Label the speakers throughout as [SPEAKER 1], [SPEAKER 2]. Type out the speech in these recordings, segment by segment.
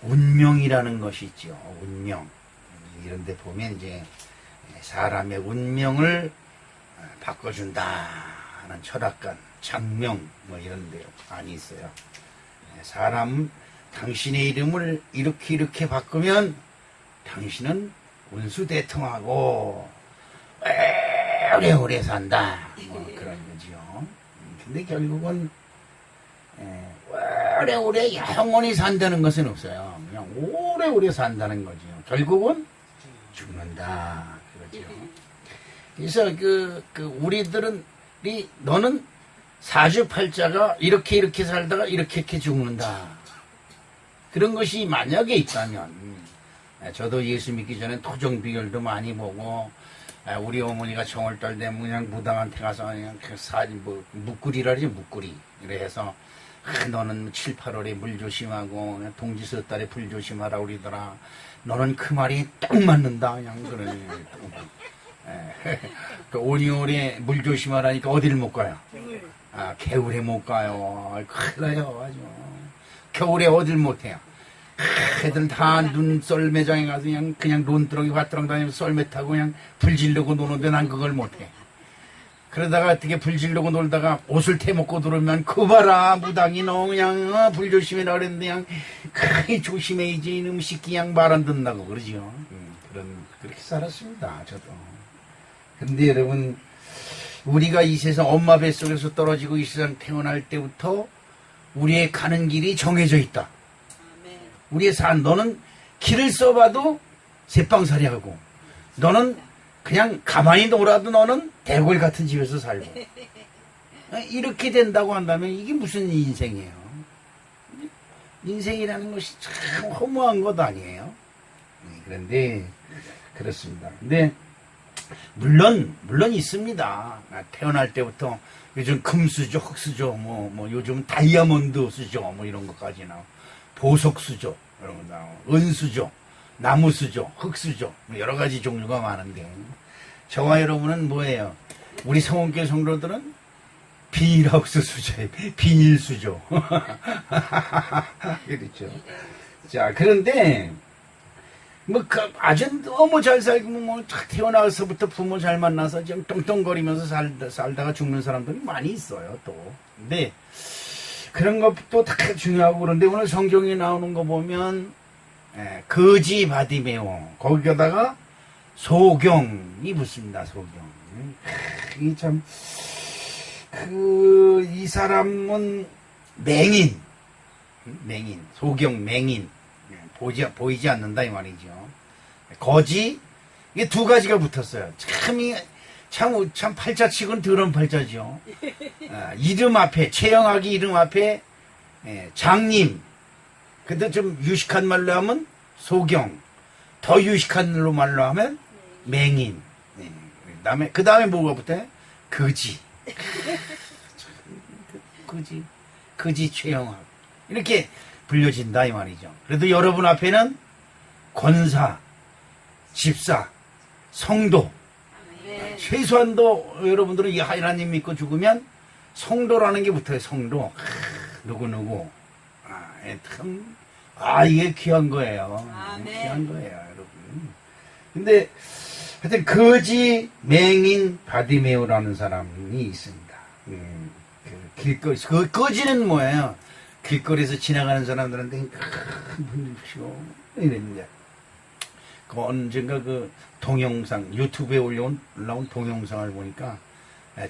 [SPEAKER 1] 운명이라는 것이 있죠. 운명. 이런 데 보면 이제 사람의 운명을 바꿔준다 하는 철학관, 장명 뭐 이런 데 많이 있어요. 사람, 당신의 이름을 이렇게 바꾸면 당신은 운수대통하고 오래오래 산다. 뭐 그런 거지요. 근데 결국은 오래오래 영원히 산다는 것은 없어요. 그냥 오래오래 산다는 거지요. 결국은 죽는다. 그러죠. 그래서 우리들은 너는 사주팔자가 이렇게 살다가 이렇게 죽는다. 그런 것이 만약에 있다면, 저도 예수 믿기 전에 토종 비결도 많이 보고, 우리 어머니가 정월달 되면 그냥 무당한테 가서 그냥 묵구리라지, 묵구리. 이래 해서, 너는 7, 8월에 물 조심하고, 동지서 달에 불 조심하라 그러더라. 너는 그 말이 딱 맞는다. 그냥 그러니. 그 5, 6월에 물 조심하라니까 어디를 못 가요? 겨울에 못 가요. 큰일 나요. 아주. 겨울에 어딜 못 해요. 애들 다 눈썰 매장에 가서 그냥 논두렁이 밭두렁 다니면서 썰매 타고 그냥 불 지르고 노는데 난 그걸 못 해. 그러다가 어떻게 불 지르고 놀다가 옷을 태먹고 들어오면 그 봐라 무당이 너 그냥 불 조심해라 그랬는데 그냥 크게 조심해야지 이놈 새끼 그냥 말 안 듣는다고 그러지요. 그렇게 살았습니다. 저도. 근데 여러분 우리가 이 세상 엄마 뱃속에서 떨어지고 이 세상 태어날 때부터 우리의 가는 길이 정해져 있다. 우리의 너는 길을 써봐도 새빵살이하고 너는 그냥 가만히 놀아도 너는 대골 같은 집에서 살고 이렇게 된다고 한다면 이게 무슨 인생이에요? 인생이라는 것이 참 허무한 것 아니에요? 그런데 그렇습니다. 근데 물론 있습니다. 태어날 때부터 요즘 금수저, 흑수저, 뭐 요즘 다이아몬드 수저 뭐 이런 것까지 나오고 보석수저 이런 거 나오고 은수저, 나무수저, 흑수저 뭐 여러 가지 종류가 많은데 저와 여러분은 뭐예요? 우리 성원교회 성도들은 비닐하우스 수저예요. 비닐수저. 그렇죠. 자, 그런데 아주 너무 잘 살고, 태어나서부터 부모 잘 만나서 좀 똥똥거리면서 살다가 죽는 사람들이 많이 있어요, 또. 근데, 그런 것도 다 중요하고, 그런데 오늘 성경에 나오는 거 보면, 거지 바디메오, 거기다가 소경이 붙습니다, 소경. 이 참, 이 사람은 맹인, 소경, 맹인. 보이지 않는다 이 말이죠. 거지 이게 두 가지가 붙었어요. 참 팔자치고는 더러운 팔자죠. 이름 앞에 최영학이 이름 앞에 장님. 근데 좀 유식한 말로 하면 소경. 더 유식한 말로 하면 맹인. 그 다음에 뭐가 붙어요? 거지. 거지 최영학. 이렇게 불려진다 이 말이죠. 그래도 여러분 앞에는 권사, 집사, 성도 최소한도 여러분들은 이 하나님 믿고 죽으면 성도라는 게 붙어요. 성도. 누구 이게 귀한 거예요. 귀한 거예요 여러분. 근데 하여튼 거지 맹인 바디메오라는 사람이 있습니다. 길거리 거지는 뭐예요? 길거리에서 지나가는 사람들한테 분주시오 이랬는데 언젠가 동영상 유튜브에 올라온 동영상을 보니까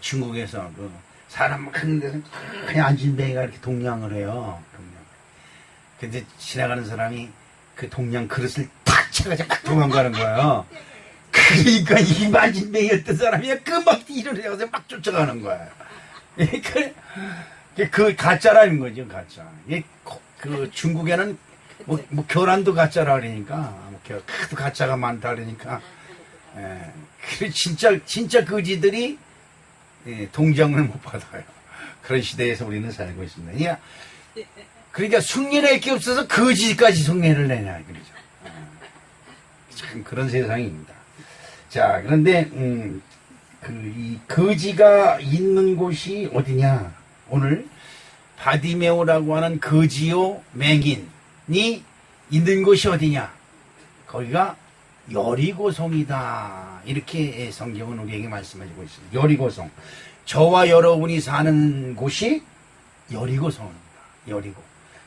[SPEAKER 1] 중국에서 사람 많은 데서 그냥 앉은 뱅이가 이렇게 동냥을 해요. 근데 지나가는 사람이 그 동냥 그릇을 탁 쳐가지고 막 도망가는 거예요. 그러니까 이 앉은 뱅이였던 사람이 막 일을 해서 막 쫓아가는 거예요. 그 가짜라는 거죠, 가짜. 중국에는 교란도 가짜라 그러니까, 하도 가짜가 많다 그러니까, 진짜 거지들이 동정을 못 받아요. 그런 시대에서 우리는 살고 있습니다. 그러니까 흉내낼 게 없어서 거지까지 흉내를 내냐, 그러죠. 참 그런 세상입니다. 자, 그런데, 이 거지가 있는 곳이 어디냐? 오늘 바디메오라고 하는 거지요 맹인이 있는 곳이 어디냐? 거기가 여리고성이다. 이렇게 성경은 우리에게 말씀해주고 있습니다. 여리고성. 저와 여러분이 사는 곳이 여리고성입니다. 여리고.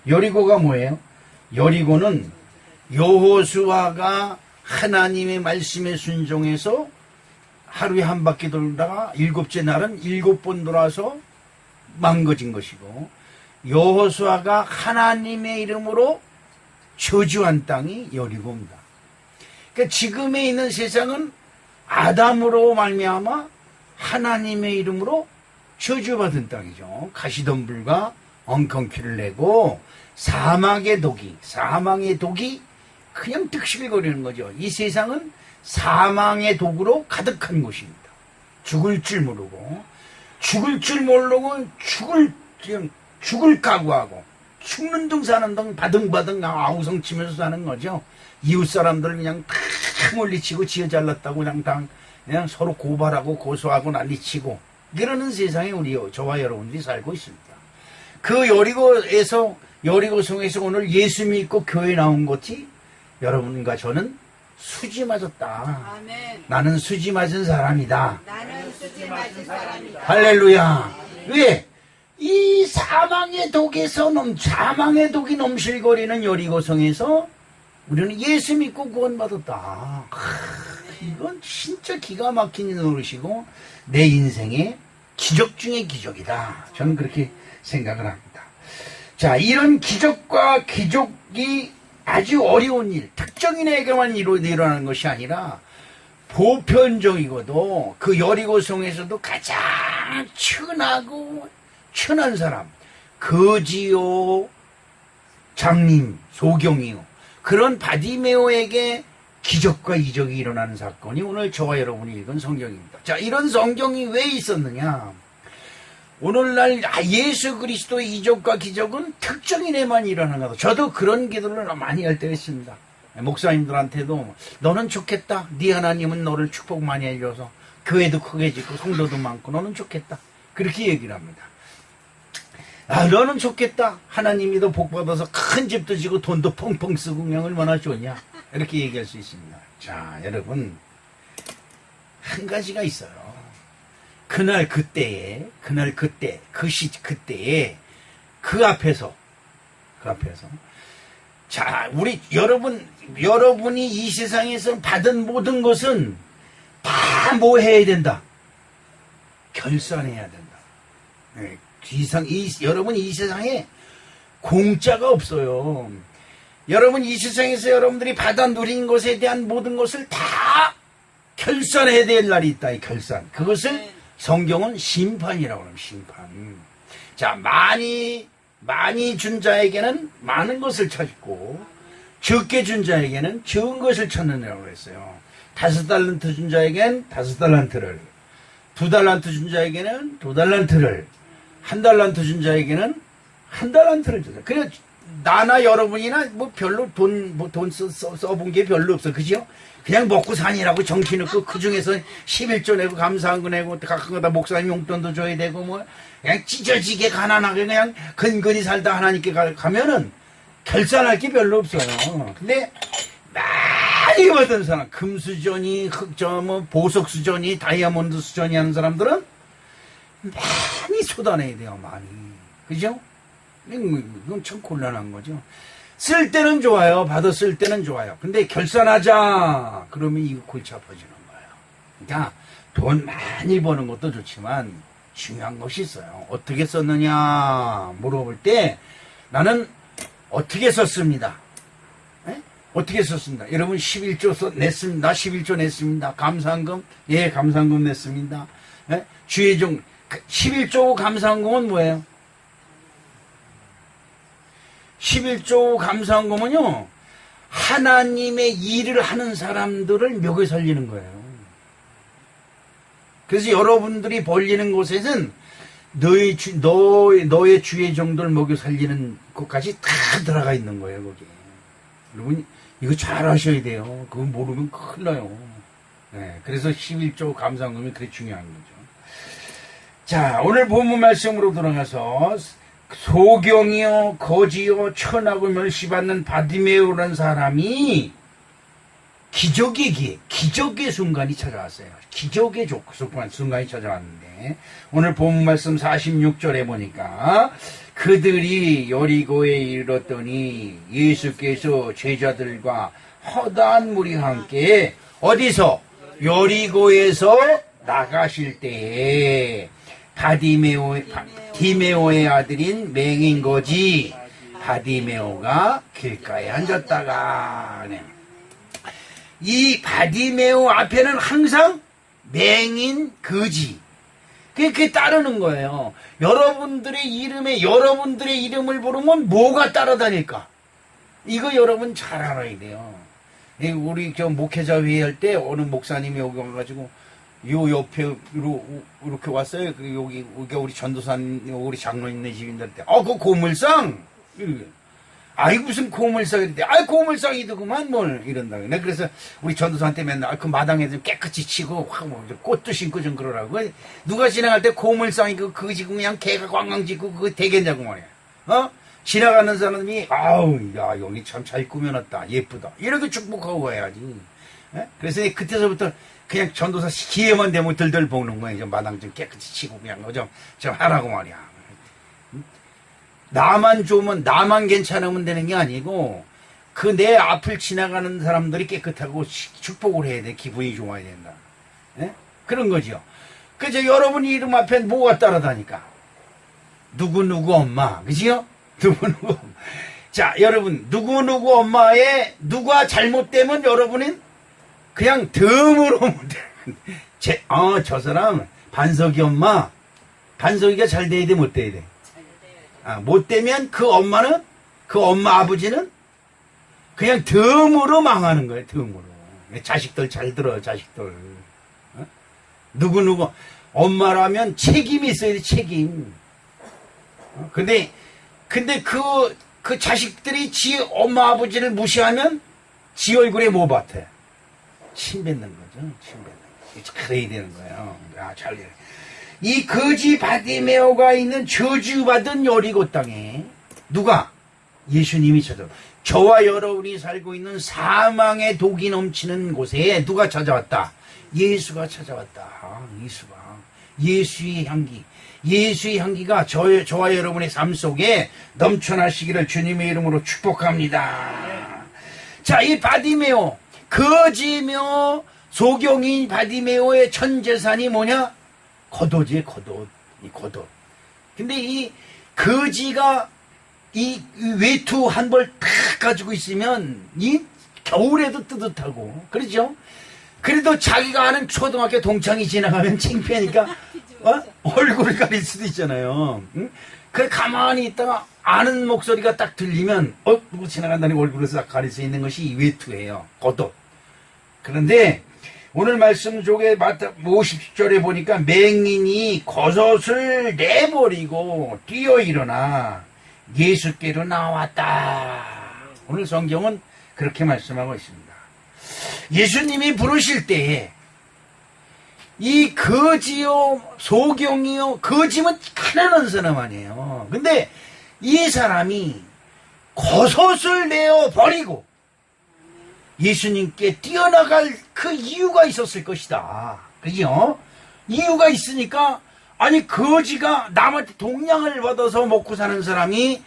[SPEAKER 1] 여리고가 뭐예요? 여리고는 여호수아가 하나님의 말씀에 순종해서 하루에 한 바퀴 돌다가 일곱째 날은 7번 돌아서 망가진 것이고, 여호수아가 하나님의 이름으로 저주한 땅이 여리고입니다. 그러니까 지금에 있는 세상은 아담으로 말미암아 하나님의 이름으로 저주받은 땅이죠. 가시덤불과 엉겅퀴를 내고 사망의 독이 그냥 득실거리는 거죠. 이 세상은 사망의 독으로 가득한 곳입니다. 죽을 줄 모르고 죽을 각오하고 죽는 둥 사는 둥 바등바등 아우성 치면서 사는 거죠. 이웃 사람들 그냥 다 물리치고 지어 잘랐다고 그냥 서로 고발하고 고소하고 난리치고 그러는 세상에 저와 여러분들이 살고 있습니다. 그 여리고성에서 오늘 예수 믿고 교회 나온 것이 여러분과 저는 수지 맞았다.
[SPEAKER 2] 아멘.
[SPEAKER 1] 나는 수지 맞은 사람이다.
[SPEAKER 2] 나는 수지 맞은 사람이다.
[SPEAKER 1] 할렐루야. 왜? 이 사망의 독이 넘실거리는 여리고성에서 우리는 예수 믿고 구원받았다. 이건 진짜 기가 막힌 노릇이고 내 인생의 기적 중의 기적이다. 저는 그렇게 생각을 합니다. 자, 이런 기적과 기적이 아주 어려운 일, 특정인에게만 일어나는 것이 아니라 보편적이고도 그 여리고성에서도 가장 천한 사람, 거지요, 장님, 소경이요, 그런 바디메오에게 기적과 이적이 일어나는 사건이 오늘 저와 여러분이 읽은 성경입니다. 자, 이런 성경이 왜 있었느냐? 오늘날 예수 그리스도의 이적과 기적은 특정인에만 일어나는 거다. 저도 그런 기도를 많이 할 때가 있습니다. 목사님들한테도 너는 좋겠다. 네 하나님은 너를 축복 많이 해줘서 교회도 크게 짓고 성도도 많고 너는 좋겠다. 그렇게 얘기를 합니다. 너는 좋겠다. 하나님이 더 복받아서 큰 집도 지고 돈도 펑펑 쓰고 그냥 얼마나 좋냐. 이렇게 얘기할 수 있습니다. 자, 여러분, 한 가지가 있어요. 그때에 그 앞에서 자, 여러분이 이 세상에서 받은 모든 것은 다 뭐 해야 된다? 결산해야 된다. 네, 여러분 이 세상에 공짜가 없어요. 여러분 이 세상에서 여러분들이 받아 누린 것에 대한 모든 것을 다 결산해야 될 날이 있다. 이 결산. 그것을 성경은 심판이라고 합니다. 심판. 자, 많이 준 자에게는 많은 것을 찾고 적게 준 자에게는 적은 것을 찾는다고 했어요. 5달란트 준 자에게는 5달란트를, 2달란트 준 자에게는 2달란트를, 1달란트 준 자에게는 1달란트를 줬어요. 그래 나나 여러분이나 뭐 별로 돈 써본 게 별로 없어. 그죠? 그냥 먹고 사니라고 정치 넣고 그 중에서 11조 내고 감사한 거 내고 각한 거다 목사님 용돈도 줘야 되고 뭐 그냥 찢어지게 가난하게 그냥 근근히 살다 하나님께 가면은 결산할 게 별로 없어요. 근데 많이 받은 사람, 금수저니 보석 수저니 다이아몬드 수저니 하는 사람들은 많이 쏟아내야 돼요. 많이. 그죠? 이건 참 곤란한 거죠. 쓸 때는 좋아요. 받았을 때는 좋아요. 근데 결산하자 그러면 이거 골치 아파지는 거예요. 그러니까 돈 많이 버는 것도 좋지만 중요한 것이 있어요. 어떻게 썼느냐 물어볼 때 나는 어떻게 썼습니다. 에? 어떻게 썼습니다. 여러분 11조 냈습니다. 11조 냈습니다. 감사한금? 예, 감사한금 냈습니다. 에? 주의종 11조 감사한금은 뭐예요? 11조 감사한금은요, 하나님의 일을 하는 사람들을 먹여 살리는 거예요. 그래서 여러분들이 벌리는 곳에는 너의 주의 정도를 먹여 살리는 곳까지 다 들어가 있는 거예요, 거기. 여러분, 이거 잘 하셔야 돼요. 그거 모르면 큰일 나요. 네, 그래서 11조 감사한금이 그렇게 중요한 거죠. 자, 오늘 본문 말씀으로 돌아가서 소경이요 거지요 천하고 멸시받는 바디메오라는 사람이 기적의 순간이 찾아왔어요. 기적의 순간이 찾아왔는데 오늘 본문 말씀 46절에 보니까 그들이 여리고에 이르렀더니 예수께서 제자들과 허다한 무리와 함께 어디서? 여리고에서 나가실 때에 디메오의 아들인 맹인 거지 바디메오가 길가에 앉았다가 이 바디메오 앞에는 항상 맹인 거지 그게 따르는 거예요. 여러분들의 이름을 부르면 뭐가 따라다닐까? 이거 여러분 잘 알아야 돼요. 우리 목회자 회의할 때 어느 목사님이 여기 와가지고 요 옆에 이렇게 왔어요. 여기가 우리 전도사님, 우리 장로 있는 집인데, 그 고물상? 아이, 무슨 고물상이 있대. 고물상이더구만, 뭘, 이런다고. 내가 그래서 우리 전도사한테 맨날 그 마당에 좀 깨끗이 치고, 꽃도 심고 좀 그러라고. 누가 지나갈 때 고물상이 그거 지금 그냥 개가 관광 짓고 그거 되겠냐고 말이야. 지나가는 사람이, 야, 여기 참 잘 꾸며놨다. 예쁘다. 이렇게 축복하고 가야지. 그래서 그때서부터 그냥 전도사 기회만 되면 들들 보는 거예요. 마당 좀 깨끗이 치고 그냥 좀 하라고 말이야. 나만 좋으면 나만 괜찮으면 되는 게 아니고 그 내 앞을 지나가는 사람들이 깨끗하고 축복을 해야 돼. 기분이 좋아야 된다. 그런 거죠. 그래서 여러분 이름 앞에 뭐가 따라다니까? 누구누구 엄마. 그지요? 누구누구. 자, 여러분 누구누구 엄마에 누가 잘못되면 여러분은 그냥 덤으로 저 사람 반석이 엄마 반석이가 잘 돼야 돼 못 돼야 돼? 못 되면 그 엄마는 그 엄마 아버지는 그냥 덤으로 망하는 거예요. 덤으로. 자식들 잘 들어 자식들. 누구누구 엄마라면 책임이 있어야 돼 책임. 근데 그 자식들이 지 엄마 아버지를 무시하면 지 얼굴에 뭐 받아? 침 뱉는 거죠. 침 뱉는 거. 그래야 되는 거예요. 잘 돼요. 이 거지 바디메오가 있는 저주받은 여리고 땅에 누가? 예수님이 찾아와. 저와 여러분이 살고 있는 사망의 독이 넘치는 곳에 누가 찾아왔다? 예수가 찾아왔다. 예수의 향기가 저와 여러분의 삶 속에 넘쳐나시기를 주님의 이름으로 축복합니다. 자, 이 바디메오 거지며 소경인 바디메오의 전 재산이 뭐냐? 겉옷이에요, 겉옷. 근데 이 거지가 이 외투 한 벌 탁 가지고 있으면 이 겨울에도 뜨뜻하고 그렇죠? 그래도 자기가 아는 초등학교 동창이 지나가면 창피하니까 얼굴을 가릴 수도 있잖아요. 응? 그래 가만히 있다가 아는 목소리가 딱 들리면 누구 지나간다는 얼굴을 싹 가릴 수 있는 것이 이 외투예요. 겉옷. 그런데 오늘 말씀 속에 50절에 보니까 맹인이 겉옷을 내버리고 뛰어 일어나 예수께로 나왔다. 오늘 성경은 그렇게 말씀하고 있습니다. 예수님이 부르실 때에 이 거지요 소경이요 거지면 가난한 사람 아니에요. 근데 이 사람이 겉옷을 내어 버리고 예수님께 뛰어나갈 그 이유가 있었을 것이다. 그죠? 이유가 있으니까 아니 거지가 남한테 동량을 받아서 먹고 사는 사람이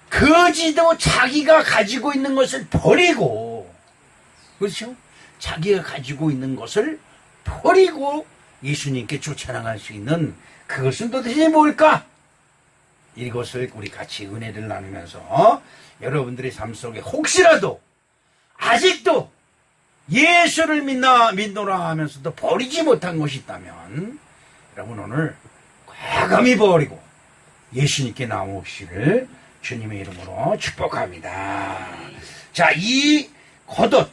[SPEAKER 1] 거지도 자기가 가지고 있는 것을 버리고 그렇죠? 자기가 가지고 있는 것을 버리고 예수님께 쫓아나갈 수 있는 그것은 도대체 뭘까? 이것을 우리 같이 은혜를 나누면서 여러분들의 삶 속에 혹시라도 아직도 예수를 믿노라 하면서도 버리지 못한 것이 있다면 여러분 오늘 과감히 버리고 예수님께 나오시기를 주님의 이름으로 축복합니다. 자, 이 겉옷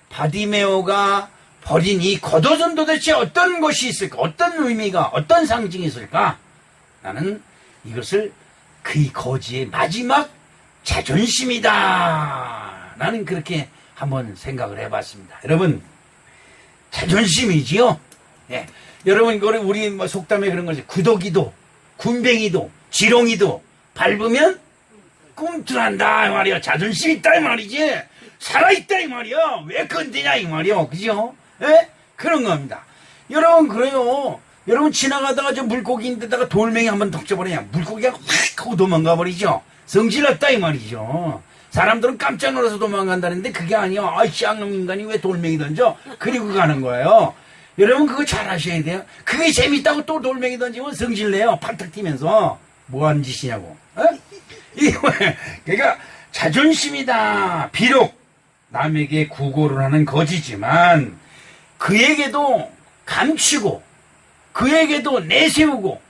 [SPEAKER 1] 바디메오가 버린 이 겉옷은 도대체 어떤 것이 있을까? 어떤 의미가 어떤 상징이 있을까? 나는 이것을 그 거지의 마지막 자존심이다. 나는 그렇게 한번 생각을 해봤습니다. 여러분 자존심이지요. 예. 여러분 우리 속담에 그런 거지. 구더기도 군뱅이도 지렁이도 밟으면 꿈틀한다 이 말이야. 자존심 있다 이 말이지. 살아있다 이 말이야. 왜 건드냐 이 말이야. 그죠? 예? 그런 겁니다. 여러분 그래요. 여러분 지나가다가 저 물고기인데다가 돌멩이 한번 던져버리냐. 물고기가 확 하고 도망가 버리죠. 성질났다 이 말이죠. 사람들은 깜짝 놀라서 도망간다는데 그게 아니야. 아이 쌍놈 인간이 왜 돌멩이 던져? 그리고 가는 거예요. 여러분 그거 잘 아셔야 돼요. 그게 재밌다고 또 돌멩이 던지면 성질내요. 팔딱 뛰면서. 뭐 하는 짓이냐고. 어? 이게 그러니까 자존심이다. 비록 남에게 구고를 하는 거지지만 그에게도 감추고 그에게도 내세우고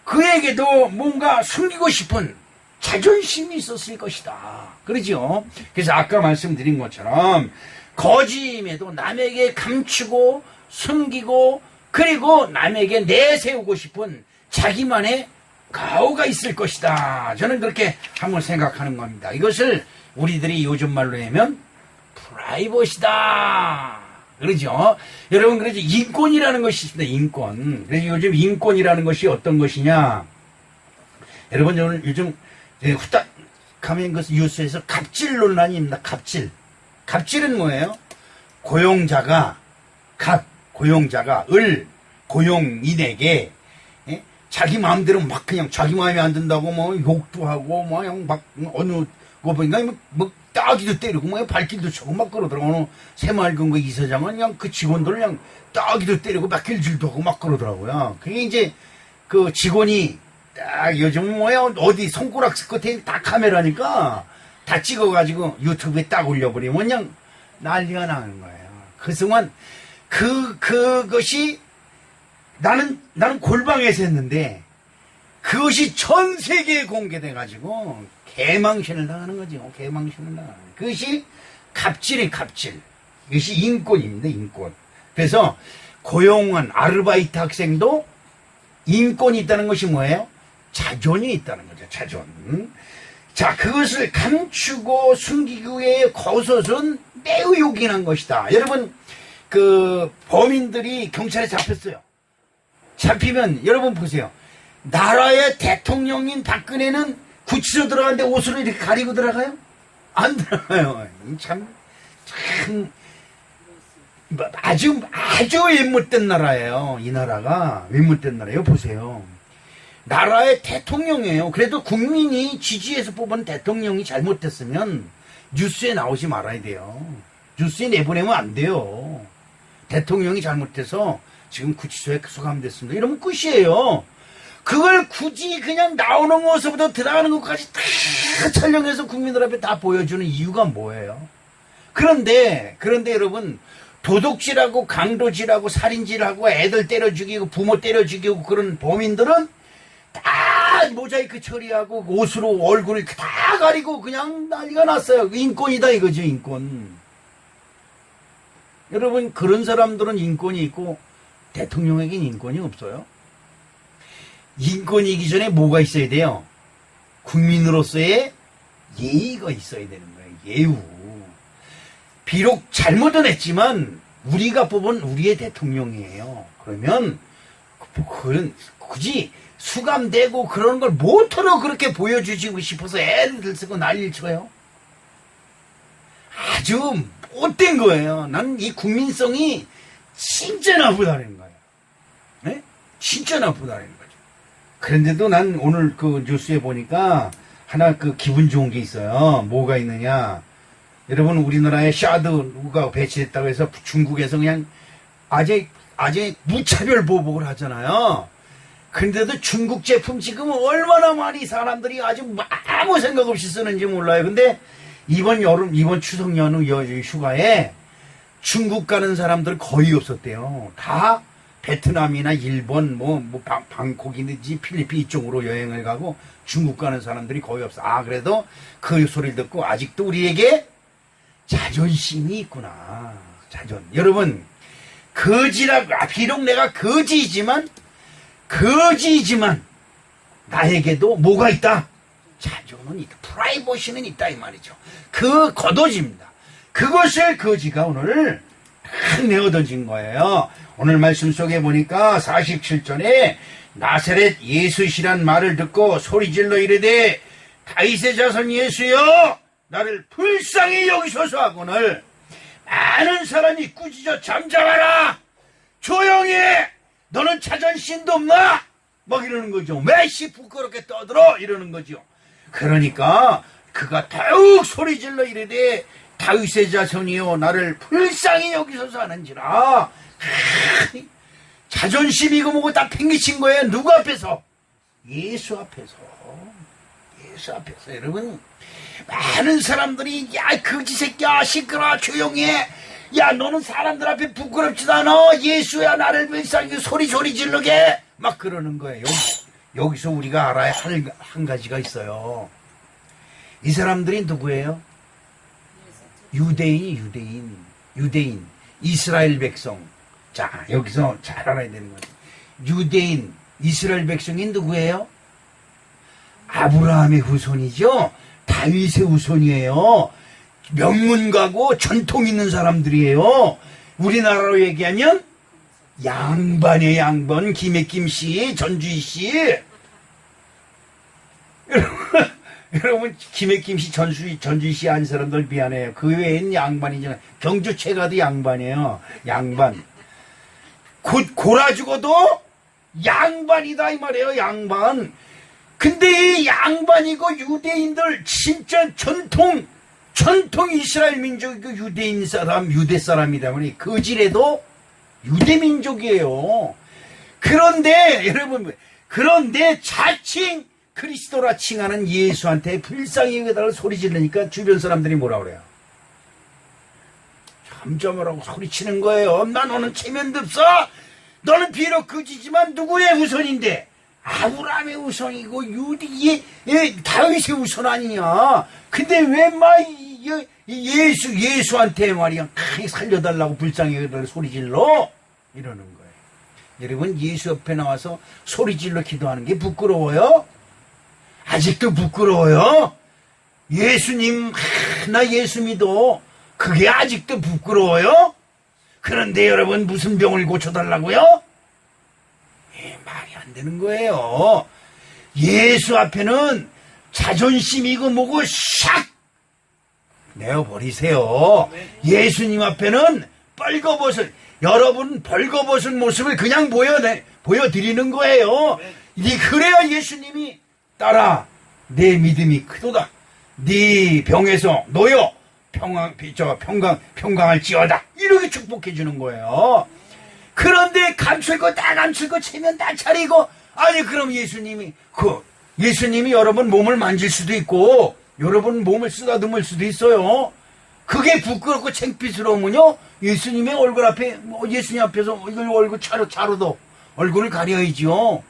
[SPEAKER 1] 그에게도 뭔가 숨기고 싶은 자존심이 있었을 것이다. 그러죠? 그래서 아까 말씀드린 것처럼 거짓임에도 남에게 감추고 숨기고 그리고 남에게 내세우고 싶은 자기만의 가오가 있을 것이다. 저는 그렇게 한번 생각하는 겁니다. 이것을 우리들이 요즘 말로 하면 프라이버시다. 그러죠? 여러분, 그러죠? 인권이라는 것이 있습니다. 인권. 그래서 요즘 인권이라는 것이 어떤 것이냐? 여러분, 저는 요즘 후딱 가면 그 뉴스에서 갑질 논란이 있습니다. 갑질. 갑질은 뭐예요? 고용자가 고용인에게 자기 마음대로 막 그냥 자기 마음에 안 든다고 뭐 욕도 하고 뭐 그냥 막 어느 거 보니까 뭐 따기도 때리고 뭐 발길도 쳐고 막 그러더라고. 어느 새마을금 그 이사장은 그냥 그 직원들을 그냥 따기도 때리고 막길질도 하고 막 그러더라고요. 그게 이제 그 직원이 딱 요즘 뭐야 어디 손가락 끝에 딱 카메라니까 다 찍어가지고 유튜브에 딱 올려버리면 그냥 난리가 나는 거예요. 그 순간 그것이 나는 골방에서 했는데 그것이 전 세계에 공개돼가지고 개망신을 당하는 거죠. 개망신을 당하는 거예요. 그것이 갑질이 갑질. 이것이 인권입니다. 인권. 그래서 고용한 아르바이트 학생도 인권이 있다는 것이 뭐예요? 자존이 있다는 거죠. 자존. 자, 그것을 감추고 숨기기에 거섯은 매우 요긴한 것이다. 여러분, 그 범인들이 경찰에 잡혔어요. 잡히면 여러분 보세요. 나라의 대통령인 박근혜는 구치소 들어가는데 옷으로 이렇게 가리고 들어가요? 안 들어가요. 참 아주 외못된 나라예요. 이 나라가 외못된 나라예요. 보세요. 나라의 대통령이에요. 그래도 국민이 지지해서 뽑은 대통령이 잘못됐으면 뉴스에 나오지 말아야 돼요. 뉴스에 내보내면 안 돼요. 대통령이 잘못돼서 지금 구치소에 수감됐습니다. 이러면 끝이에요. 그걸 굳이 그냥 나오는 모습부터 들어가는 것까지 다 촬영해서 국민들 앞에 다 보여주는 이유가 뭐예요? 그런데 여러분, 도둑질하고 강도질하고 살인질하고 애들 때려 죽이고 부모 때려 죽이고 그런 범인들은 다 모자이크 처리하고 옷으로 얼굴을 다 가리고 그냥 난리가 났어요. 인권이다 이거죠, 인권. 여러분, 그런 사람들은 인권이 있고 대통령에겐 인권이 없어요. 인권이기 전에 뭐가 있어야 돼요? 국민으로서의 예의가 있어야 되는 거예요. 예우. 비록 잘못은 했지만 우리가 뽑은 우리의 대통령이에요. 그러면 그건 굳이 수감되고 그런 걸 못하러 그렇게 보여주시고 싶어서 애들 쓰고 난리를 쳐요. 아주 못된 거예요. 난 이 국민성이 진짜 나쁘다는 거예요. 네? 진짜 나쁘다는 거죠. 그런데도 난 오늘 그 뉴스에 보니까 하나 그 기분 좋은 게 있어요. 뭐가 있느냐. 여러분, 우리나라에 샤드가 배치됐다고 해서 중국에서 그냥 아재 무차별 보복을 하잖아요. 근데도 중국 제품 지금 얼마나 많이 사람들이 아주 아무 생각 없이 쓰는지 몰라요. 근데 이번 추석 연휴 휴가에 중국 가는 사람들 거의 없었대요. 다 베트남이나 일본, 방콕이든지 필리핀 이쪽으로 여행을 가고 중국 가는 사람들이 거의 없어. 아, 그래도 그 소리를 듣고 아직도 우리에게 자존심이 있구나. 자존. 여러분, 비록 내가 거지이지만 나에게도 뭐가 있다? 자존은 있다. 프라이버시는 있다 이 말이죠. 그 겉옷입니다. 그것을 거지가 오늘 탁 내어던진 거예요. 오늘 말씀 속에 보니까 47절에 나사렛 예수시란 말을 듣고 소리질러 이르되 다윗의 자손 예수여 나를 불쌍히 여기소서 하거늘 많은 사람이 꾸짖어 잠잠하라 조용히 해 너는 자존심도 없나 막 이러는 거죠. 매시 부끄럽게 떠들어 이러는 거죠. 그러니까 그가 더욱 소리질러 이르되 다윗의 자손이여 나를 불쌍히 여기소서 하는지라. 자존심이고 뭐고 다 팽개친 거예요. 누구 앞에서? 예수 앞에서. 예수 앞에서. 여러분 많은 사람들이 야 거지 새끼야 시끄러워 조용히 해 야 너는 사람들 앞에 부끄럽지도 않아 예수야 나를 불쌍히 소리 지르게 막 그러는 거예요. 여기서 우리가 알아야 할 한 가지가 있어요. 이 사람들이 누구예요? 유대인 이스라엘 백성. 자 여기서 잘 알아야 되는 거예요. 유대인 이스라엘 백성이 누구예요? 아브라함의 후손이죠. 다윗의 후손이에요. 명문가고 전통 있는 사람들이에요. 우리나라로 얘기하면 양반의 양반 김해김씨 전주희씨 여러분 김해김씨 전주희씨 아는 사람들 미안해요. 그 외엔 양반이잖아요. 경주채 가도 양반이에요. 양반 곧 골아 죽어도 양반이다 이 말이에요. 양반. 근데 이 양반이고 유대인들 진짜 전통 이스라엘 민족이고 유대인 사람 유대 사람이다 보니 그질에도 유대 민족이에요. 그런데 여러분 자칭 그리스도라 칭하는 예수한테 불쌍히 여기다가 소리 지르니까 주변 사람들이 뭐라 그래요? 잠잠하라고 소리치는 거예요. 나 너는 체면도 없어. 너는 비록 그지지만 누구의 후손인데 아브라함의 후손이고 다윗의 후손 아니냐. 근데 왜 막 예수한테 말이야 살려달라고 불쌍히 소리질러 이러는 거예요. 여러분 예수 옆에 나와서 소리질러 기도하는 게 부끄러워요? 아직도 부끄러워요? 예수님 나 예수 믿어 그게 아직도 부끄러워요? 그런데 여러분 무슨 병을 고쳐달라고요? 말이 안 되는 거예요. 예수 앞에는 자존심이고 뭐고 샥 내어버리세요. 예수님 앞에는 벌거벗은 여러분 벌거벗은 모습을 그냥 보여드리는 거예요. 그래야 예수님이 따라 내 믿음이 크도다. 네 병에서 놓여 평강할지어다. 이렇게 축복해 주는 거예요. 그런데 감출 거 다 감출 거 체면 다 차리고 아니 그럼 예수님이 여러분 몸을 만질 수도 있고 여러분 몸을 쓰다듬을 수도 있어요. 그게 부끄럽고 창피스러우면요 예수님의 얼굴 앞에 예수님 앞에서 얼굴 차로도 얼굴을 가려야지요.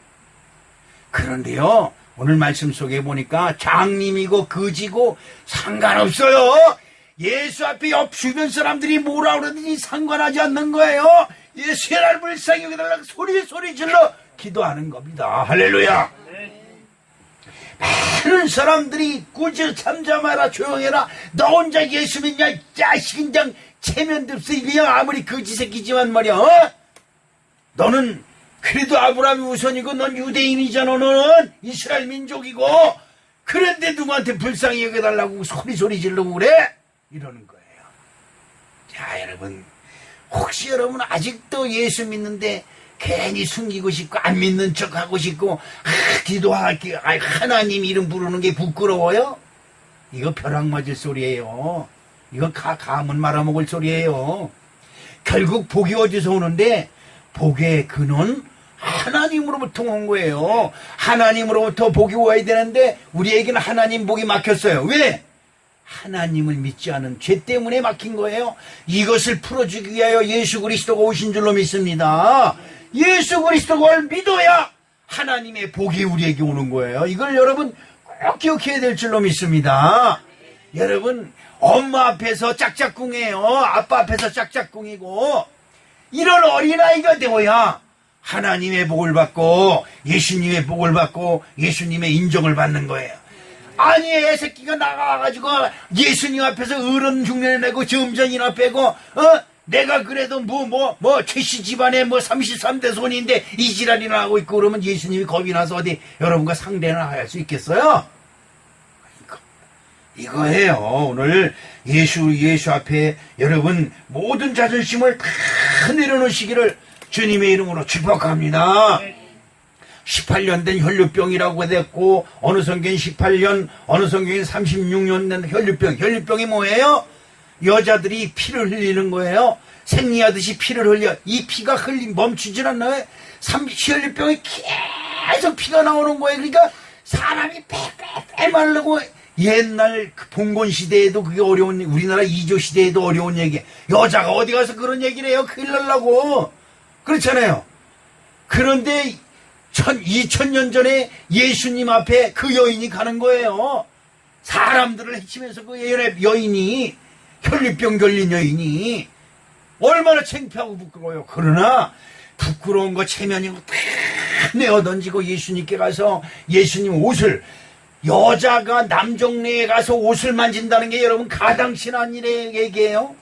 [SPEAKER 1] 그런데요 오늘 말씀 속에 보니까 장님이고 거지고 상관없어요. 예수 앞에 옆 주변 사람들이 뭐라 그러든지 상관하지 않는 거예요. 예수의 날 불쌍히 여기달라고 소리 질러 기도하는 겁니다. 할렐루야. 많은 사람들이 꾸짖어 잠잠하라 조용해라 너 혼자 예수 믿냐 자식 그냥 체면도 없어 그냥 아무리 거지 새끼지만 말이야 너는 그래도 아브라함의 우선이고 넌 유대인이잖아. 너는 이스라엘 민족이고 그런데 누구한테 불쌍히 여겨달라고 소리 지르고 그래? 이러는 거예요. 자 여러분 혹시 여러분 아직도 예수 믿는데 괜히 숨기고 싶고 안 믿는 척하고 싶고 기도하기 하나님 이름 부르는 게 부끄러워요? 이거 벼락 맞을 소리예요. 이거 감은 말아먹을 소리예요. 결국 복이 어디서 오는데 복의 근원 하나님으로부터 온 거예요. 하나님으로부터 복이 와야 되는데 우리에게는 하나님 복이 막혔어요. 왜? 하나님을 믿지 않은 죄 때문에 막힌 거예요. 이것을 풀어주기 위하여 예수 그리스도가 오신 줄로 믿습니다. 예수 그리스도를 믿어야 하나님의 복이 우리에게 오는 거예요. 이걸 여러분 꼭 기억해야 될 줄로 믿습니다. 여러분 엄마 앞에서 짝짝꿍이에요. 아빠 앞에서 짝짝꿍이고 이런 어린아이가 되어야 하나님의 복을 받고 예수님의 복을 받고 예수님의 인정을 받는 거예요. 아니 애새끼가 나가가지고 예수님 앞에서 어른 흉내 내고 점전이나 빼고 내가 그래도 최씨 집안에 33대 손인데 이 지랄이나 하고 있고 그러면 예수님이 겁이 나서 어디 여러분과 상대나 할 수 있겠어요? 이거예요. 오늘 예수 앞에 여러분 모든 자존심을 다 내려놓으시기를 주님의 이름으로 축복합니다. 18년 된 혈류병이라고 됐고 어느 성경은 18년 어느 성경은 36년 된 혈류병이 뭐예요? 여자들이 피를 흘리는 거예요. 생리하듯이 피를 흘려. 이 피가 멈추질 않나요? 혈류병이 계속 피가 나오는 거예요. 그러니까 사람이 빼 마르고 옛날 봉건 시대에도 그게 어려운, 우리나라 이조 시대에도 어려운 얘기. 여자가 어디 가서 그런 얘기를 해요? 큰일 날라고. 그렇잖아요. 그런데 2000년 전에 예수님 앞에 그 여인이 가는 거예요. 사람들을 해치면서 그 여인이, 혈류병 걸린 여인이 얼마나 창피하고 부끄러워요. 그러나 부끄러운 거 체면인 거 다 내어 던지고 예수님께 가서 예수님 옷을, 여자가 남정네에 가서 옷을 만진다는 게 여러분 가당치는 일의 얘기예요.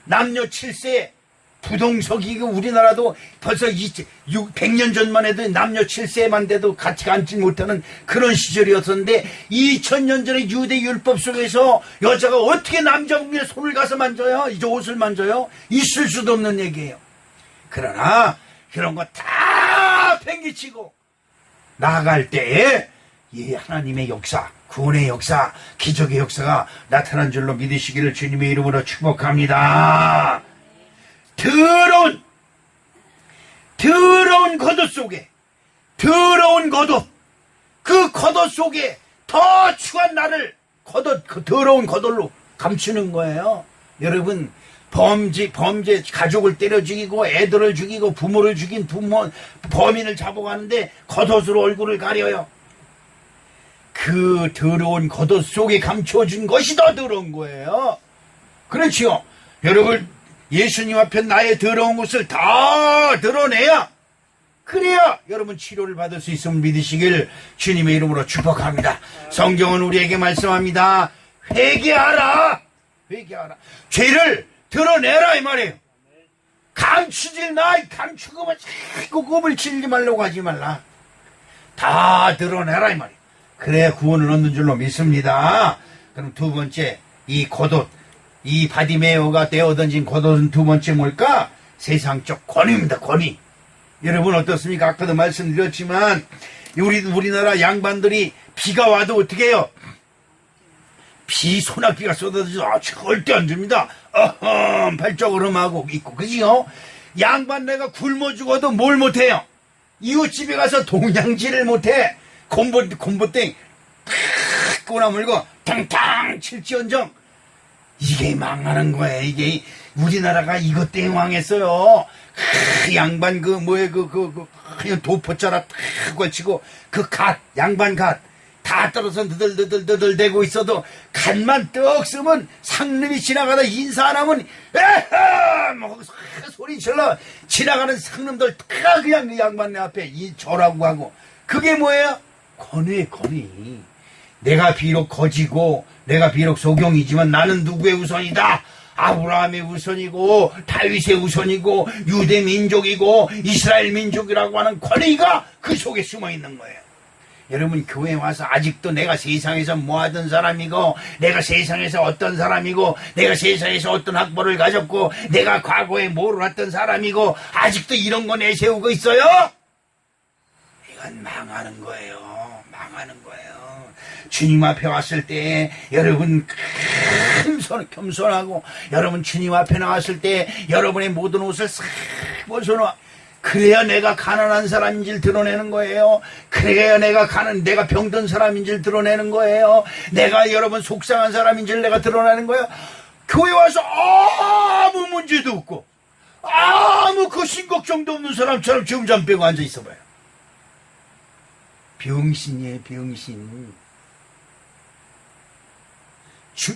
[SPEAKER 1] 남녀 7세 부동석이 우리나라도 벌써 100년 전만 해도 남녀 7세만 돼도 같이 앉지 못하는 그런 시절이었었는데 2000년 전에 유대 율법 속에서 여자가 어떻게 남자분의 손을 가서 만져요? 이제 옷을 만져요? 있을 수도 없는 얘기예요. 그러나 그런 거 다 팽개치고 나아갈 때에 이 하나님의 역사, 구원의 역사, 기적의 역사가 나타난 줄로 믿으시기를 주님의 이름으로 축복합니다. 더러운 겉옷 속에, 그 겉옷 속에 더 추한 나를 그 더러운 겉옷로 감추는 거예요. 여러분, 범죄, 가족을 때려 죽이고, 애들을 죽이고, 부모를 죽인 범인을 잡아가는데 겉옷으로 얼굴을 가려요. 그 더러운 겉옷 속에 감춰준 것이 더 더러운 거예요. 그렇지요. 여러분, 예수님 앞에 나의 더러운 것을 다 드러내야, 그래야 여러분 치료를 받을 수 있음을 믿으시길 주님의 이름으로 축복합니다. 성경은 우리에게 말씀합니다. 회개하라. 죄를 드러내라 이 말이에요. 감추고 자꾸 꼽을 치지 말라고 하지 말라. 다 드러내라 이 말이에요. 그래야 구원을 얻는 줄로 믿습니다. 그럼 두 번째, 이 겉옷, 이 바디메오가 떼어던진 겉옷은 두 번째 뭘까? 세상적 권위입니다. 권위. 여러분 어떻습니까? 아까도 말씀드렸지만 우리나라 양반들이 비가 와도 어떻게 해요? 소낙비가 쏟아져서 절대 안 줍니다. 발적으로하고 있고, 그지요? 양반 내가 굶어 죽어도 뭘 못해요? 이웃집에 가서 동양질을 못해. 곰보땡 탁 꼬나물고 탕탕 칠지언정. 이게 망하는 거예요. 이게 우리나라가 이것 때문에 망했어요. 양반 도포자라 탁 걸치고 양반 갓 다 떨어서 너덜너덜 대고 있어도 갓만 떡 쓰면 상놈이 지나가다 인사 안 하면 에헤 소리 질러 지나가는 상놈들 다 그냥 그 양반 내 앞에 절하고 하고. 그게 뭐예요? 권위. 내가 비록 거지고 내가 비록 소경이지만 나는 누구의 우선이다? 아브라함의 우선이고 다윗의 우선이고 유대 민족이고 이스라엘 민족이라고 하는 권위가 그 속에 숨어있는 거예요. 여러분 교회에 와서 아직도 내가 세상에서 뭐 하던 사람이고 내가 세상에서 어떤 사람이고 내가 세상에서 어떤 학벌을 가졌고 내가 과거에 뭘 했던 사람이고 아직도 이런 거 내세우고 있어요? 이건 망하는 거예요. 주님 앞에 왔을 때 여러분 겸손하고 여러분 주님 앞에 나왔을 때 여러분의 모든 옷을 싹 벗어놔. 그래야 내가 가난한 사람인지를 드러내는 거예요. 그래야 내가 병든 사람인지를 드러내는 거예요. 내가 여러분 속상한 사람인지를 내가 드러내는 거예요. 교회 와서 아무 문제도 없고 아무 걱정도 없는 사람처럼 주름잔 빼고 앉아 있어봐요. 병신이에요, 병신.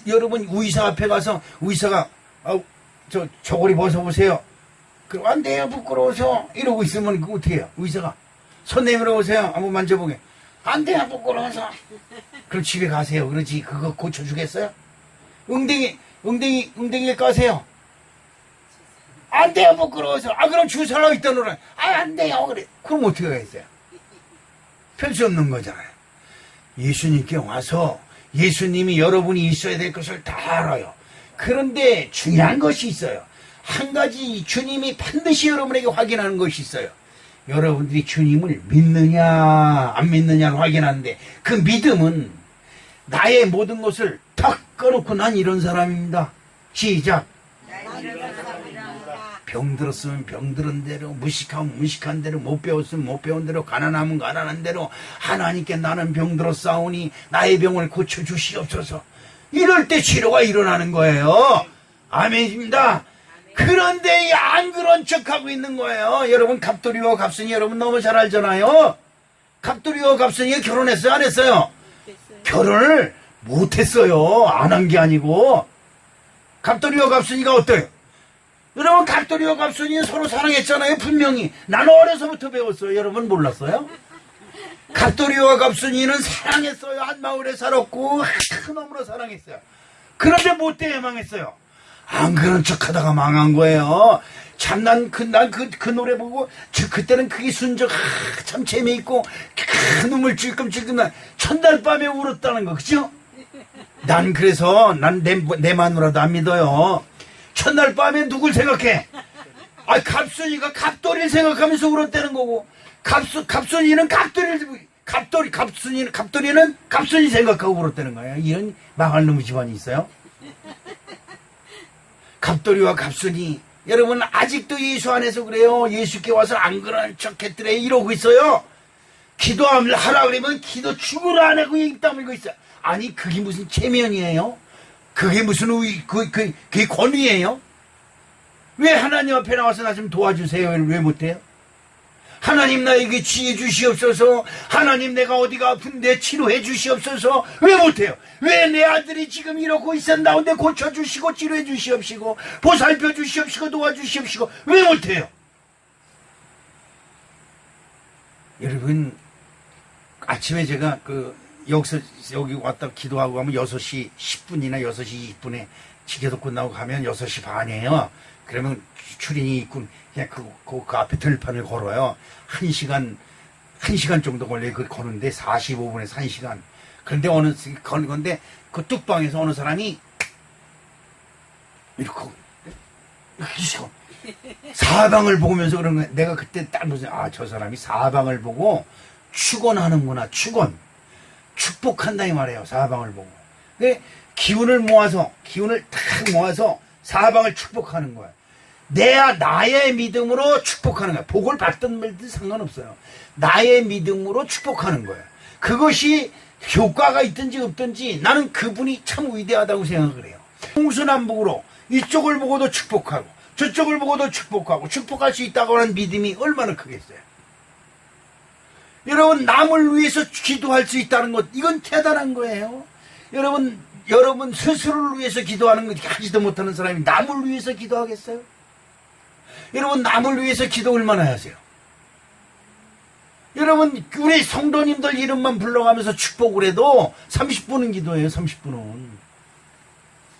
[SPEAKER 1] 여러분 의사 앞에 가서 의사가 저고리 벗어보세요. 그럼 안 돼요, 부끄러워서 이러고 있으면 그거 어떻게 해요? 의사가 손 내밀어 보세요. 한번 만져보게. 안 돼요, 부끄러워서. 그럼 집에 가세요. 그러지 그거 고쳐주겠어요? 웅댕이를 까세요. 안 돼요, 부끄러워서. 아, 그럼 주사라고 있던 노래. 아, 안 돼요. 그래. 그럼 어떻게 하겠어요? 별 수 없는 거잖아요. 예수님께 와서 예수님이 여러분이 있어야 될 것을 다 알아요. 그런데 중요한 것이 있어요. 한 가지 주님이 반드시 여러분에게 확인하는 것이 있어요. 여러분들이 주님을 믿느냐 안 믿느냐를 확인하는데 그 믿음은 나의 모든 것을 탁 꺼놓고 난 이런 사람입니다. 시작. 병들었으면 병들은 대로, 무식하면 무식한 대로, 못 배웠으면 못 배운 대로, 가난하면 가난한 대로 하나님께 나는 병들었사오니 나의 병을 고쳐주시옵소서. 이럴 때 치료가 일어나는 거예요. 아멘입니다. 그런데 안 그런 척하고 있는 거예요. 여러분 갑돌이와 갑순이 여러분 너무 잘 알잖아요. 갑돌이와 갑순이가 결혼했어요 안 했어요? 결혼을 못했어요. 안 한 게 아니고. 갑돌이와 갑순이가 어때요? 여러분 갑돌이와 갑순이는 서로 사랑했잖아요. 분명히. 나는 어려서부터 배웠어요. 여러분 몰랐어요? 갑돌이와 갑순이는 사랑했어요. 한 마을에 살았고 큰 놈으로 사랑했어요. 그런데 못 때문에 망했어요. 안 그런 척 하다가 망한 거예요. 참, 난 그 노래 보고, 그때는 그게 순적, 참 재미있고, 눈물 찔끔찔끔 나, 첫날 밤에 울었다는 거, 그죠? 난 그래서, 내 마누라도 안 믿어요. 첫날 밤에 누굴 생각해? 아, 갑순이가 갑돌이를 생각하면서 울었다는 거고, 갑순이는 갑돌이는 갑순이 생각하고 울었다는 거예요. 이런 망할 놈의 집안이 있어요? 갑돌이와 갑순이 여러분 아직도 예수 안에서 그래요. 예수께 와서 안 그런 척 했더래 이러고 있어요. 기도하라 그러면 기도 죽으러 안 하고 입 다물고 있어요. 아니 그게 무슨 체면이에요? 그게 무슨 그게 권위예요? 왜 하나님 앞에 나와서 나 좀 도와주세요 왜 못해요? 하나님 나에게 지혜 주시옵소서. 하나님 내가 어디가 아픈데 치료해 주시옵소서. 왜 못해요? 왜 내 아들이 지금 이러고 있었나온데 고쳐주시고 치료해 주시옵시고 보살펴 주시옵시고 도와주시옵시고 왜 못해요? 여러분 아침에 제가 여기 왔다 기도하고 가면 6시 10분이나 6시 20분에 기도 끝나고 가면 6시 반이에요. 그러면 출인이 있고 그냥 그 앞에 들판을 걸어요. 1시간 정도 걸려요. 그걸 거는데 45분에서 1시간. 그런데 거는 건데 그 뚝방에서 어느 사람이 이렇게 사방을 보면서 그런 거야. 내가 그때 딱 무슨 저 사람이 사방을 보고 축원하는구나. 축복한다 이 말이에요. 사방을 보고. 근데 기운을 탁 모아서 사방을 축복하는 거야. 나의 믿음으로 축복하는 거야. 복을 받든 말든 상관없어요. 나의 믿음으로 축복하는 거야. 그것이 효과가 있든지 없든지 나는 그분이 참 위대하다고 생각을 해요. 동서남북으로 이쪽을 보고도 축복하고 저쪽을 보고도 축복하고 축복할 수 있다고 하는 믿음이 얼마나 크겠어요. 여러분 남을 위해서 기도할 수 있다는 것 이건 대단한 거예요. 여러분 스스로를 위해서 기도하는 것 하지도 못하는 사람이 남을 위해서 기도하겠어요? 여러분 남을 위해서 기도 얼마나 하세요? 여러분 우리 성도님들 이름만 불러가면서 축복을 해도 30분은 기도해요. 30분은.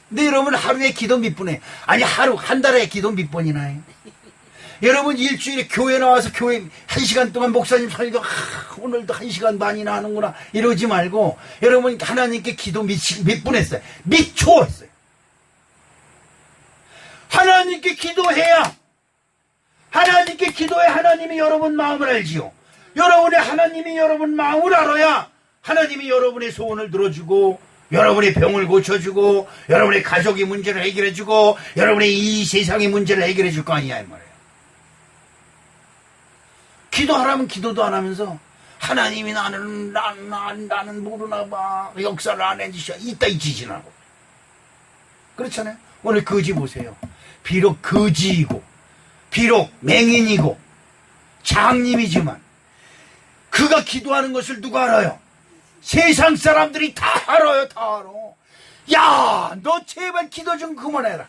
[SPEAKER 1] 근데 여러분 하루에 기도 몇 분 해? 아니 한 달에 기도 몇 번이나 해? 여러분 일주일에 교회 나와서 교회 1시간 동안 목사님 설교 오늘도 1시간 반이나 하는구나 이러지 말고 여러분 하나님께 기도 몇 분 했어요? 몇 초 했어요? 하나님께 기도해야 하나님이 여러분 마음을 알지요. 하나님이 여러분 마음을 알아야 하나님이 여러분의 소원을 들어주고 여러분의 병을 고쳐주고 여러분의 가족의 문제를 해결해주고 여러분의 이 세상의 문제를 해결해줄 거 아니냐 이 말이에요. 기도하라면 기도도 안 하면서 하나님이 나는 모르나 봐 역사를 안 해주셔 이따 잊으시라고. 그렇잖아요. 오늘 거지 보세요. 비록 거지이고 비록 맹인이고 장님이지만 그가 기도하는 것을 누가 알아요? 세상 사람들이 다 알아요. 다 알아. 야, 너 제발 기도 좀 그만해라.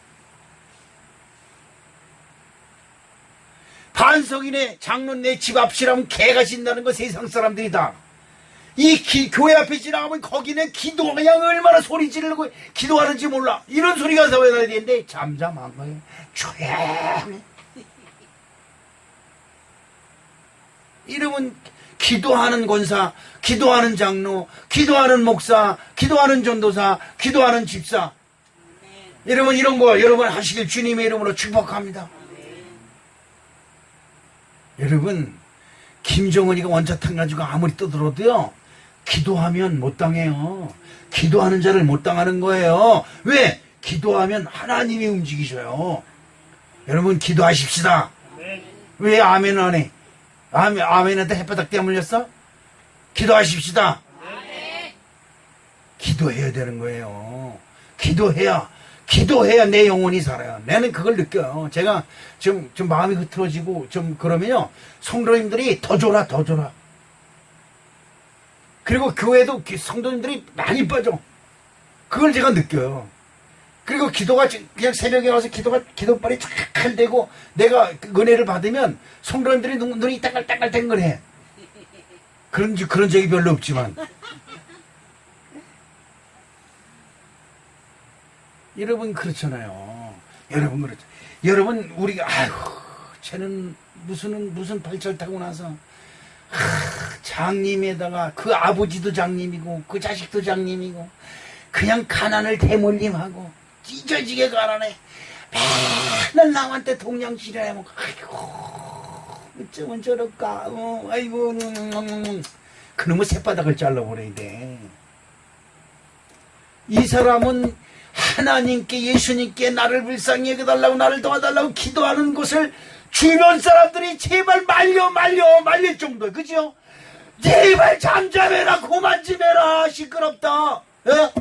[SPEAKER 1] 반석이네 장로네 내 집 앞이라면 개가 짖는다는 거 세상 사람들이 다. 교회 앞에 지나가면 거기는 기도 그냥 얼마나 소리 지르고 기도하는지 몰라. 이런 소리가 나야 되는데 잠잠한 거예요. 조용히. 이러면 기도하는 권사, 기도하는 장로, 기도하는 목사, 기도하는 전도사, 기도하는 집사. 여러분 이런 거 여러분 하시길 주님의 이름으로 축복합니다. 여러분 김정은이가 원자탄 가지고 아무리 떠들어도요 기도하면 못 당해요. 기도하는 자를 못 당하는 거예요. 왜? 기도하면 하나님이 움직이셔요. 여러분 기도하십시다. 왜 아멘 안 해? 아멘한테 햇바닥 떼물렸어? 기도하십시다. 기도해야 되는 거예요. 기도해야 내 영혼이 살아요. 나는 그걸 느껴요. 제가 좀 마음이 흐트러지고 좀 그러면요 성도님들이 더 줘라. 그리고 교회도 성도님들이 많이 빠져. 그걸 제가 느껴요. 그리고 기도가 그냥 새벽에 와서 기도발이 쫙 되고 내가 은혜를 받으면 성도님들이 눈이 따글따글해. 그런 적이 별로 없지만. 여러분 그렇잖아요. 여러분 우리가 쟤는 무슨 발철 타고 나서 장님에다가 그 아버지도 장님이고 그 자식도 장님이고 그냥 가난을 대물림하고 찢어지게 가난해. 맨날 남한테 동양지랄하고 어쩌면 저럴까. 아이고 그놈의 새바닥을 잘라버려야 돼. 이 사람은 하나님께 예수님께 나를 불쌍히 여겨달라고 나를 도와달라고 기도하는 것을 주변 사람들이 제발 말릴 정도. 그죠? 제발 잠잠해라 그만 좀 해라 시끄럽다. 에?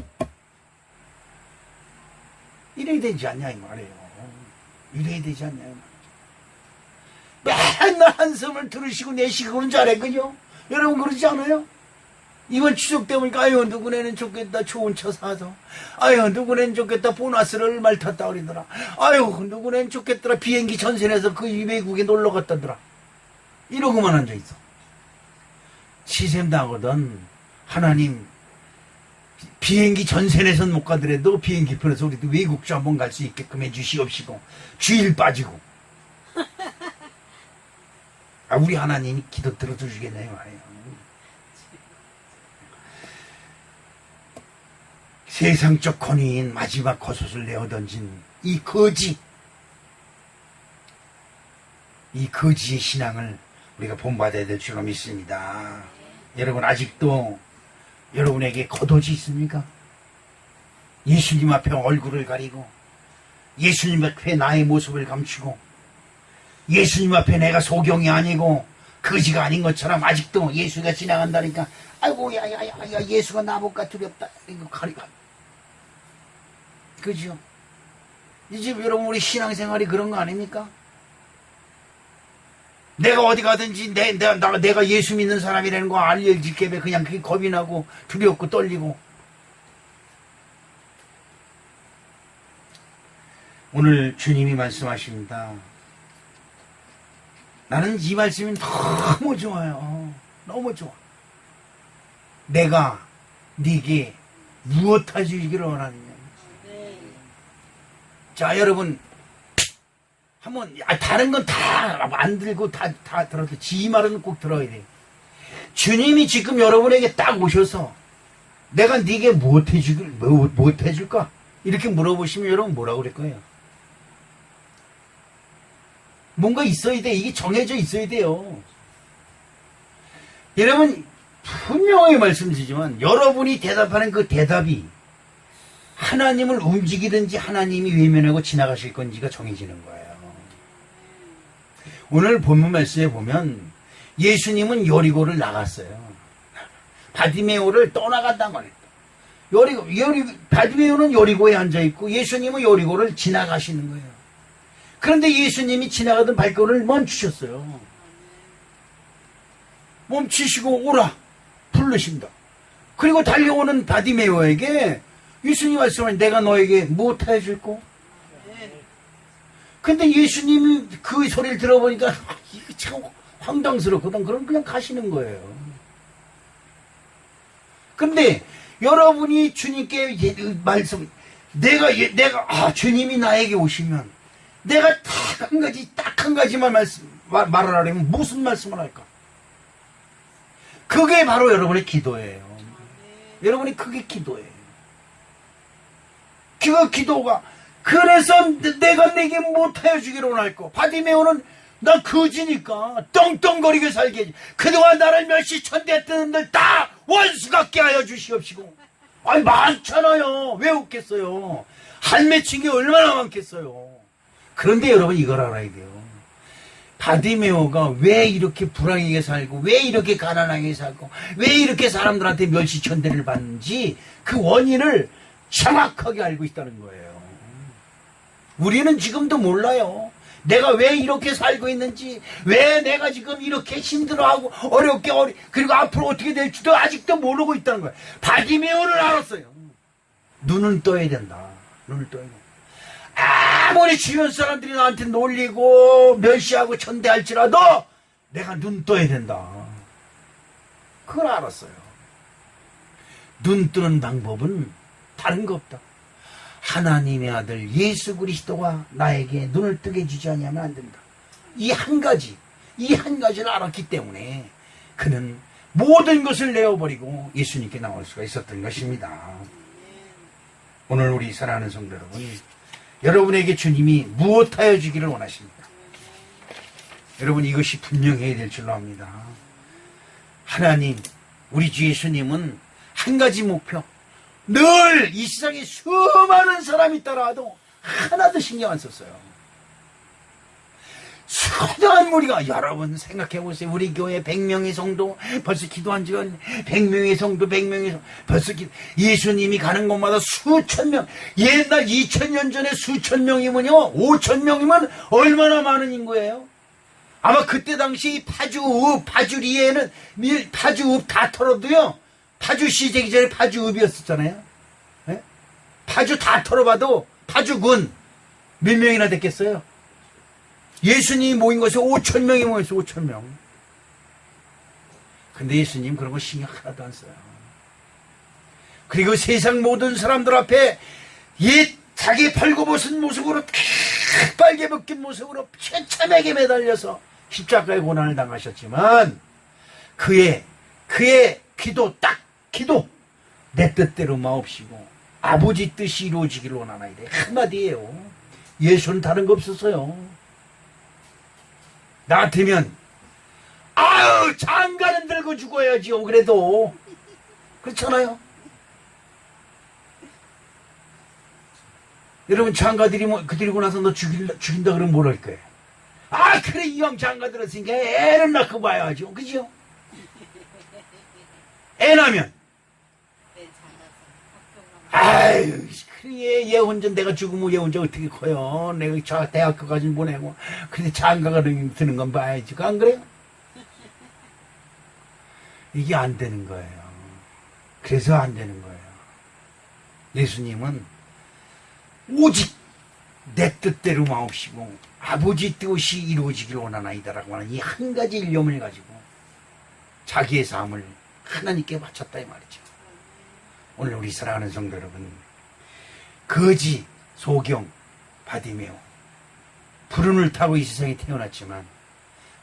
[SPEAKER 1] 이래야 되지 않냐 이 말이에요. 이래야 되지 않냐 이 말이에요. 맨날 한숨을 들으시고 내쉬고 그런 줄 알아요. 그죠? 여러분 그러지 않아요? 이번 추석 때 보니까 아유 누구네는 좋겠다 좋은 차 사서, 아유 누구네는 좋겠다 보너스를 얼마를 탔다 그러더라, 아유 누구네는 좋겠더라 비행기 전선에서 그 외국에 놀러 갔다더라. 이러고만 앉아있어. 시샘당하거든. 하나님 비행기 전선에선 못 가더라도 비행기 편에서 우리도 외국주 한번 갈 수 있게끔 해주시옵시고 주일 빠지고. 우리 하나님이 기도 들어주시겠네요 말이에요. 세상적 권위인 마지막 겉옷을 내어던진 이 거지의 신앙을 우리가 본받아야 될 줄로 믿습니다. 여러분 아직도 여러분에게 겉옷이 있습니까? 예수님 앞에 얼굴을 가리고 예수님 앞에 나의 모습을 감추고 예수님 앞에 내가 소경이 아니고 거지가 아닌 것처럼 아직도 예수가 지나간다니까 아이고 야야야 예수가 나보까 두렵다 이거 가리고. 그죠? 이제 여러분 우리 신앙생활이 그런 거 아닙니까? 내가 어디 가든지 내가 예수 믿는 사람이라는 거 알려질게 그냥 그게 겁이 나고 두렵고 떨리고. 오늘 주님이 말씀하십니다. 나는 이 말씀이 너무 좋아요. 너무 좋아. 내가 네게 무엇 해주기를 원하느냐. 자 여러분 한번 다른 건 다 안 들고 다 들어도 지 말은 꼭 들어야 돼. 주님이 지금 여러분에게 딱 오셔서 내가 네게 무엇 해줄까 이렇게 물어보시면 여러분 뭐라고 그럴 거예요? 뭔가 있어야 돼. 이게 정해져 있어야 돼요. 여러분 분명히 말씀드리지만 여러분이 대답하는 그 대답이 하나님을 움직이든지 하나님이 외면하고 지나가실 건지가 정해지는 거예요. 오늘 본문 말씀에 보면 예수님은 여리고를 나갔어요. 바디메오를 떠나간단 말이에요. 바디메오는 여리고에 앉아있고 예수님은 여리고를 지나가시는 거예요. 그런데 예수님이 지나가던 발걸음을 멈추셨어요. 멈추시고 오라 부르신다. 그리고 달려오는 바디메오에게 예수님 말씀을 내가 너에게 무엇 해줄꼬? 근데 예수님이 그 소리를 들어보니까 이거 참 황당스럽거든. 그럼 그냥 가시는 거예요. 근데 여러분이 주님께 말씀, 주님이 나에게 오시면 내가 딱 한 가지만 말을 하려면 무슨 말씀을 할까? 그게 바로 여러분의 기도예요. 여러분이 그게 기도예요. 그 기도가 그래서 내가 내게 못하여 주기를 원할고 바디메오는 나 거지니까 떵떵거리게 살게 해지. 그동안 나를 멸시천대했던 들 다 원수 같게 하여 주시옵시고. 아니 많잖아요. 왜 없겠어요. 할매친 게 얼마나 많겠어요. 그런데 여러분 이걸 알아야 돼요. 바디메오가 왜 이렇게 불쌍하게 살고 왜 이렇게 가난하게 살고 왜 이렇게 사람들한테 멸시천대를 받는지 그 원인을 정확하게 알고 있다는 거예요. 우리는 지금도 몰라요. 내가 왜 이렇게 살고 있는지, 왜 내가 지금 이렇게 힘들어하고 어렵게 그리고 앞으로 어떻게 될지도 아직도 모르고 있다는 거예요. 바디메오는 알았어요. 눈을 떠야 된다. 눈을 떠야 된다. 아무리 주변 사람들이 나한테 놀리고 멸시하고 천대할지라도 내가 눈 떠야 된다. 그걸 알았어요. 눈 뜨는 방법은 다른 거 없다. 하나님의 아들 예수 그리스도가 나에게 눈을 뜨게 해주지 않으면 안 된다. 이 한 가지를 알았기 때문에 그는 모든 것을 내어버리고 예수님께 나올 수가 있었던 것입니다. 오늘 우리 사랑하는 성도 여러분, 여러분에게 주님이 무엇하여 주기를 원하십니까? 여러분 이것이 분명해야 될 줄로 압니다. 하나님, 우리 주 예수님은 한 가지 목표, 늘 이 세상에 수많은 사람이 있더라도 하나도 신경 안 썼어요. 수많은 무리가, 여러분 생각해보세요. 우리 교회 100명의 성도, 벌써 기도한 지가 100명의 성도, 벌써 예수님이 가는 곳마다 수천 명, 옛날 2000년 전에 수천 명이면요, 5000명이면 얼마나 많은 인구예요? 아마 그때 당시 파주리에는 파주읍 다 털어도요, 파주시 되기 전에 파주읍이었었잖아요. 네? 파주 다 털어봐도 파주군 몇 명이나 됐겠어요? 예수님이 모인 것이 5000명이 모였어요. 5000명. 근데 예수님 그런 거 신경 하나도 안 써요. 그리고 세상 모든 사람들 앞에 자기 벌거벗은 모습으로 빨개 벗긴 모습으로 처참하게 매달려서 십자가의 고난을 당하셨지만 그의 기도 내 뜻대로 마옵시고 아버지 뜻이 이루어지기를 원하나이다. 한마디예요. 예수는 다른 거 없었어요. 나 같으면 아유 장가는 들고 죽어야지요. 그래도 그렇잖아요. 여러분 장가 드리고 나서 너 죽인다 그러면 뭘 할 거예요? 아 그래 이왕 장가 들었으니까 애는 낳고 봐야죠. 그죠? 애 낳으면 아유 그래 얘 혼자 내가 죽으면 얘 혼자 어떻게 커요? 내가 저 대학교까지 보내고 근데 장가가 드는 건 봐야지. 안 그래요? 이게 안 되는 거예요. 그래서 안 되는 거예요. 예수님은 오직 내 뜻대로 마옵시고 아버지 뜻이 이루어지길 원하나이다라고 하는 이 한 가지 일념을 가지고 자기의 삶을 하나님께 바쳤다 이 말이죠. 오늘 우리 사랑하는 성도 여러분, 거지, 소경, 바디메오 불운을 타고 이 세상에 태어났지만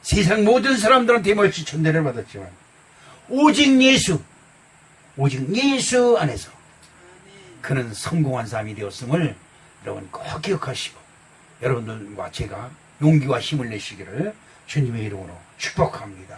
[SPEAKER 1] 세상 모든 사람들한테 멀찌 천대를 받았지만 오직 예수 안에서 그는 성공한 삶이 되었음을 여러분 꼭 기억하시고 여러분들과 제가 용기와 힘을 내시기를 주님의 이름으로 축복합니다.